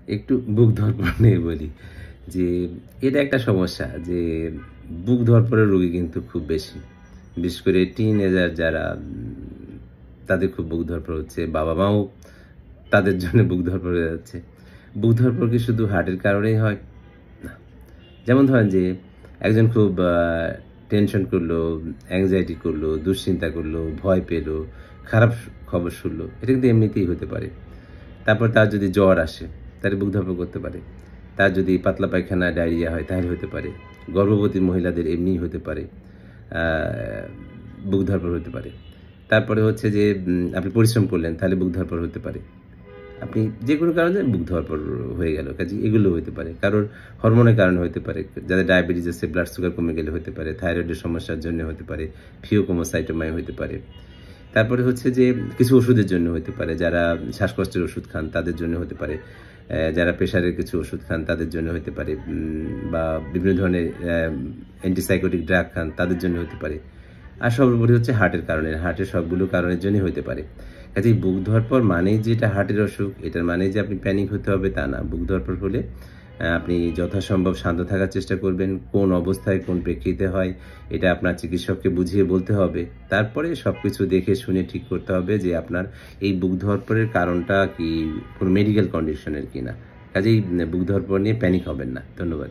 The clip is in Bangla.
একটু বুক ধড়ফড় নিয়ে বলি যে এটা একটা সমস্যা যে বুক ধড়ফড়ের রোগী কিন্তু খুব বেশি। বিশেষ করে টিনেজার যারা তাদের খুব বুক ধড়ফড় হচ্ছে। বাবা-মাও তাদের জন্য বুক ধড়ফড় হয়ে যাচ্ছে। বুক ধড়ফড় কি শুধু হার্টের কারণেই হয়? না। যেমন ধরেন যে একজন খুব টেনশন করলো, অ্যাংজাইটি করলো, দুশ্চিন্তা করলো, ভয় পেলো, খারাপ খবর শুনলো। এটা কিন্তু এমনিতেই হতে পারে। তারপর তার যদি জ্বর আসে, তাহলে বুক ধড়ফড় করতে পারে। তার যদি পাতলা পায়খানা, ডায়রিয়া হয় তাহলে হতে পারে। গর্ভবতী মহিলাদের এমনিই হতে পারে। আ বুক ধড়ফড় হতে পারে। তারপরে হচ্ছে যে আপনি পরিশ্রম করলেন তাহলে বুক ধড়ফড় হতে পারে। আপনি যেকোনো কারণে বুক ধড়ফড় হয়ে গেল। কাজেই এগুলো হতে পারে। কারোর হরমোনের কারণে হতে পারে। যাদের ডায়াবেটিস আছে, ব্লাড সুগার কমে গেলে হতে পারে। থাইরয়েডের সমস্যার জন্য হতে পারে। ফিওক্রোমোসাইটোমায় হতে পারে। তারপরে হচ্ছে যে কিছু ওষুধের জন্য হতে পারে। যারা শ্বাসকষ্টের ওষুধ খান তাদের জন্য হতে পারে। যারা প্রেশারের কিছু ওষুধ খান তাদের জন্য হতে পারে। বা বিভিন্ন ধরনের অ্যান্টিসাইকোটিক ড্রাগ খান তাদের জন্য হতে পারে। আর সর্বোপরি হচ্ছে হার্টের কারণে। হার্টের সবগুলো কারণের জন্যই হতে পারে। কাজেই বুক ধড়ফড় মানেই যে এটা হার্টের অসুখ, এটার মানেই যে আপনি প্যানিক হতে হবে তা না। বুক ধড়ফড় হলে আপনি যথাসম্ভব শান্ত থাকার চেষ্টা করবেন। কোন অবস্থায় কোন প্রেক্ষিতে হয় এটা আপনার চিকিৎসককে বুঝিয়ে বলতে হবে। তারপরে সবকিছু দেখে শুনে ঠিক করতে হবে যে আপনার এই বুক ধড়ফড়ের কারণটা কি কোন মেডিকেল কন্ডিশন এর কিনা। কাজেই বুক ধড়ফড় নিয়ে প্যানিক হবেন না। ধন্যবাদ।